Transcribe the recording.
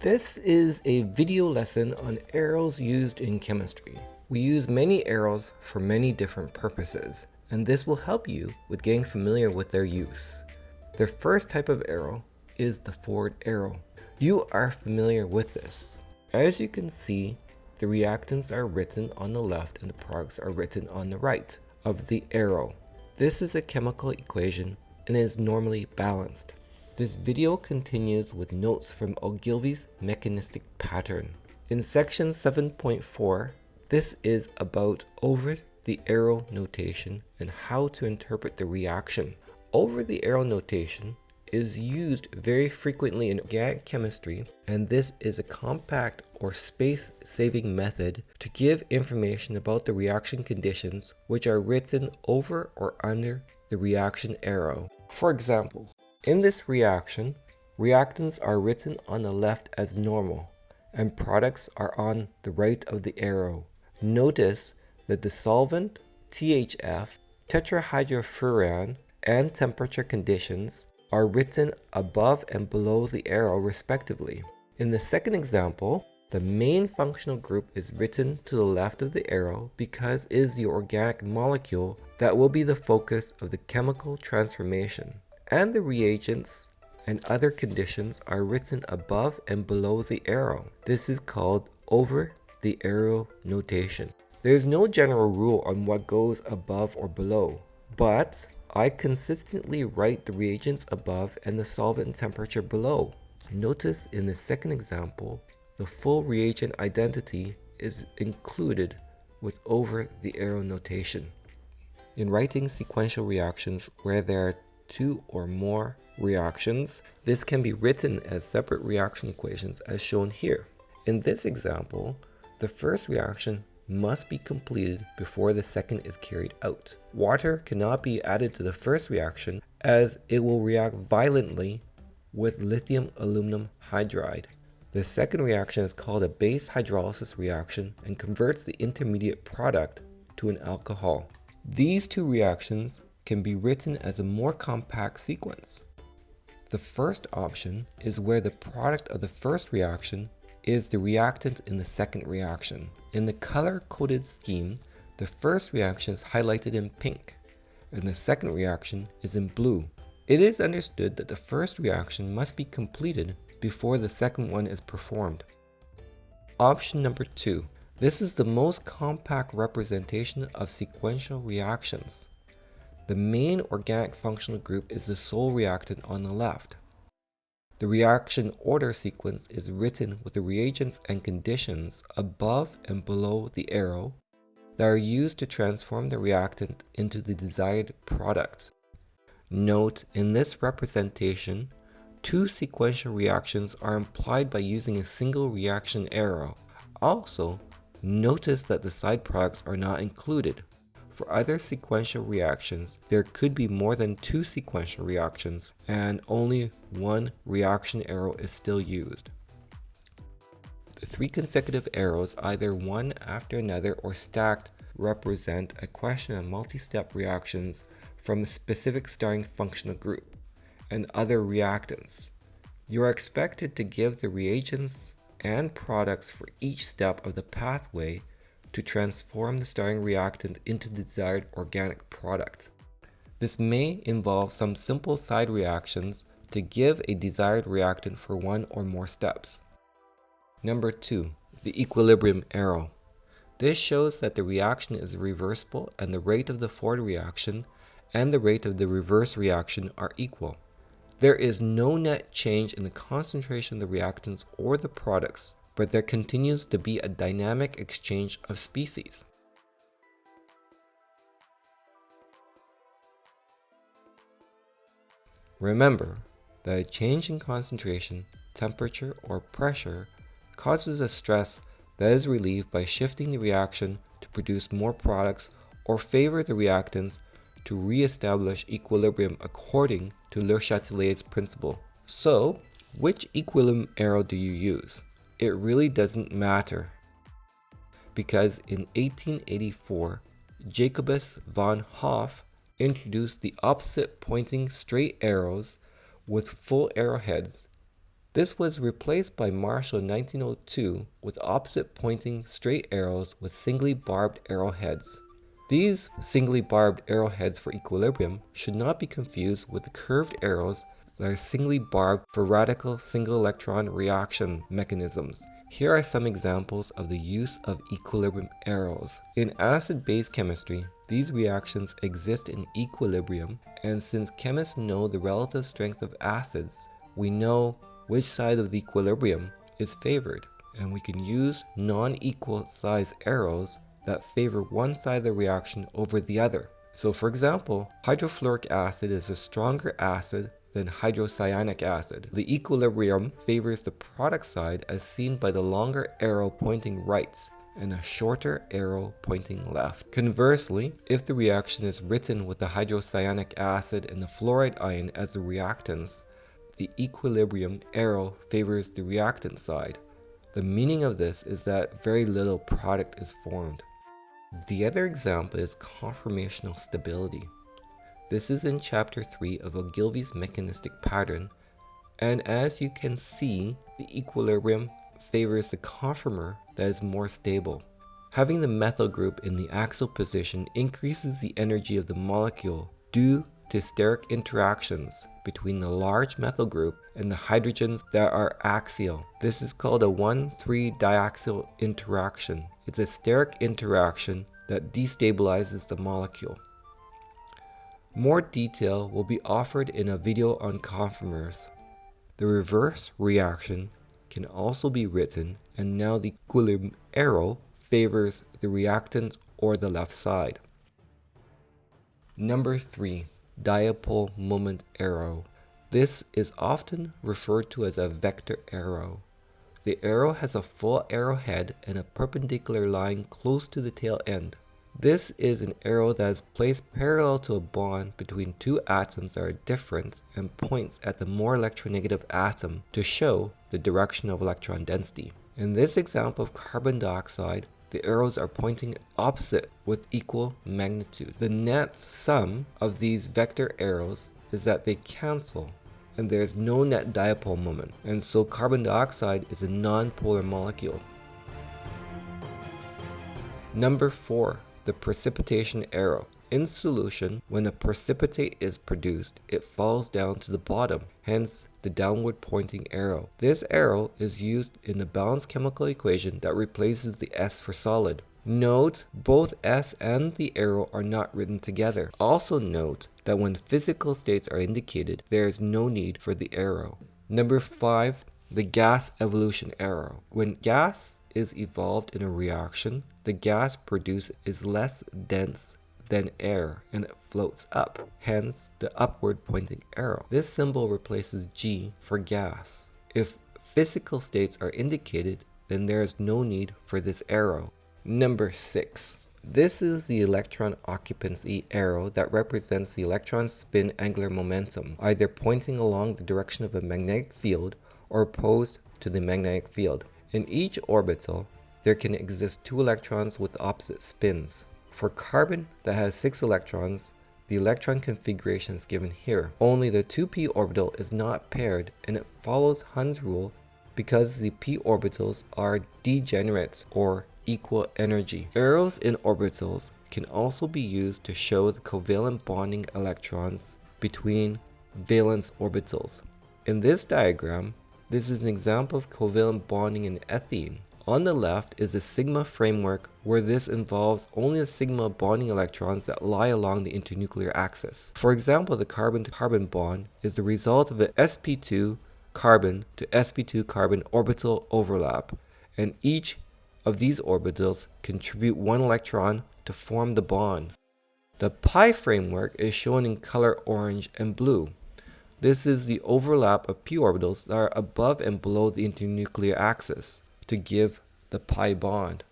This is a video lesson on arrows used in chemistry. We use many arrows for many different purposes, and this will help you with getting familiar with their use. The first type of arrow is the forward arrow. You are familiar with this. As you can see, the reactants are written on the left and the products are written on the right of the arrow. This is a chemical equation and is normally balanced. This video continues with notes from Ogilvy's mechanistic pattern. In section 7.4, this is about over the arrow notation and how to interpret the reaction. Over the arrow notation is used very frequently in organic chemistry, and this is a compact or space-saving method to give information about the reaction conditions which are written over or under the reaction arrow. For example, in this reaction, reactants are written on the left as normal, and products are on the right of the arrow. Notice that the solvent, THF, tetrahydrofuran, and temperature conditions are written above and below the arrow respectively. In the second example, the main functional group is written to the left of the arrow because it is the organic molecule that will be the focus of the chemical transformation, and the reagents and other conditions are written above and below the arrow. This is called over the arrow notation. There is no general rule on what goes above or below, but I consistently write the reagents above and the solvent temperature below. Notice in the second example, the full reagent identity is included with over the arrow notation. In writing sequential reactions where there are two or more reactions, this can be written as separate reaction equations as shown here. In this example, the first reaction must be completed before the second is carried out. Water cannot be added to the first reaction as it will react violently with lithium aluminum hydride. The second reaction is called a base hydrolysis reaction and converts the intermediate product to an alcohol. These two reactions can be written as a more compact sequence. The first option is where the product of the first reaction is the reactant in the second reaction. In the color-coded scheme, the first reaction is highlighted in pink, and the second reaction is in blue. It is understood that the first reaction must be completed before the second one is performed. Option number 2. This is the most compact representation of sequential reactions. The main organic functional group is the sole reactant on the left. The reaction order sequence is written with the reagents and conditions above and below the arrow that are used to transform the reactant into the desired product. Note, in this representation, two sequential reactions are implied by using a single reaction arrow. Also, notice that the side products are not included. For other sequential reactions, there could be more than two sequential reactions, and only one reaction arrow is still used. The three consecutive arrows, either one after another or stacked, represent a question of multi-step reactions from the specific starting functional group and other reactants. You are expected to give the reagents and products for each step of the pathway to transform the starting reactant into the desired organic product. This may involve some simple side reactions to give a desired reactant for one or more steps. Number 2, the equilibrium arrow. This shows that the reaction is reversible and the rate of the forward reaction and the rate of the reverse reaction are equal. There is no net change in the concentration of the reactants or the products, but there continues to be a dynamic exchange of species. Remember that a change in concentration, temperature, or pressure causes a stress that is relieved by shifting the reaction to produce more products or favor the reactants to re-establish equilibrium according to Le Chatelier's principle. So, which equilibrium arrow do you use? It really doesn't matter, because in 1884, Jacobus von Hoff introduced the opposite pointing straight arrows with full arrowheads This was replaced by Marshall in 1902 with opposite pointing straight arrows with singly barbed arrowheads. These singly barbed arrowheads for equilibrium should not be confused with the curved arrows that are singly barbed for radical single electron reaction mechanisms. Here are some examples of the use of equilibrium arrows. In acid-base chemistry, these reactions exist in equilibrium, and since chemists know the relative strength of acids, we know which side of the equilibrium is favored, and we can use non-equal size arrows that favor one side of the reaction over the other. So for example, hydrofluoric acid is a stronger acid than hydrocyanic acid. The equilibrium favors the product side as seen by the longer arrow pointing right and a shorter arrow pointing left. Conversely, if the reaction is written with the hydrocyanic acid and the fluoride ion as the reactants, the equilibrium arrow favors the reactant side. The meaning of this is that very little product is formed. The other example is conformational stability. This is in chapter 3 of Ogilvy's mechanistic pattern, and as you can see, the equilibrium favors the conformer that is more stable. Having the methyl group in the axial position increases the energy of the molecule due to steric interactions between the large methyl group and the hydrogens that are axial. This is called a 1,3 diaxial interaction. It's a steric interaction that destabilizes the molecule. More detail will be offered in a video on conformers. The reverse reaction can also be written, and now the equilibrium arrow favors the reactant or the left side. Number 3. Dipole moment arrow. This is often referred to as a vector arrow. The arrow has a full arrowhead and a perpendicular line close to the tail end. This is an arrow that is placed parallel to a bond between two atoms that are different and points at the more electronegative atom to show the direction of electron density. In this example of carbon dioxide, the arrows are pointing opposite with equal magnitude. The net sum of these vector arrows is that they cancel, and there is no net dipole moment, and so carbon dioxide is a non-polar molecule. Number 4. The precipitation arrow. In solution, when a precipitate is produced, it falls down to the bottom, hence the downward pointing arrow. This arrow is used in the balanced chemical equation that replaces the S for solid. Note, both S and the arrow are not written together. Also note that when physical states are indicated, there is no need for the arrow. Number 5. The gas evolution arrow. When gas is evolved in a reaction, the gas produced is less dense than air and it floats up, hence the upward pointing arrow. This symbol replaces G for gas. If physical states are indicated, then there is no need for this arrow. Number 6. This is the electron occupancy arrow that represents the electron's spin angular momentum, either pointing along the direction of a magnetic field or opposed to the magnetic field. In each orbital, there can exist 2 electrons with opposite spins. For carbon that has 6 electrons, the electron configuration is given here. Only the 2p orbital is not paired, and it follows Hund's rule because the p orbitals are degenerate or equal energy. Arrows in orbitals can also be used to show the covalent bonding electrons between valence orbitals. In this diagram, this is an example of covalent bonding in ethene. On the left is a sigma framework where this involves only the sigma bonding electrons that lie along the internuclear axis. For example, the carbon-to-carbon bond is the result of an sp2 carbon to sp2 carbon orbital overlap, and each of these orbitals contribute 1 electron to form the bond. The pi framework is shown in color orange and blue. This is the overlap of p orbitals that are above and below the internuclear axis to give the pi bond.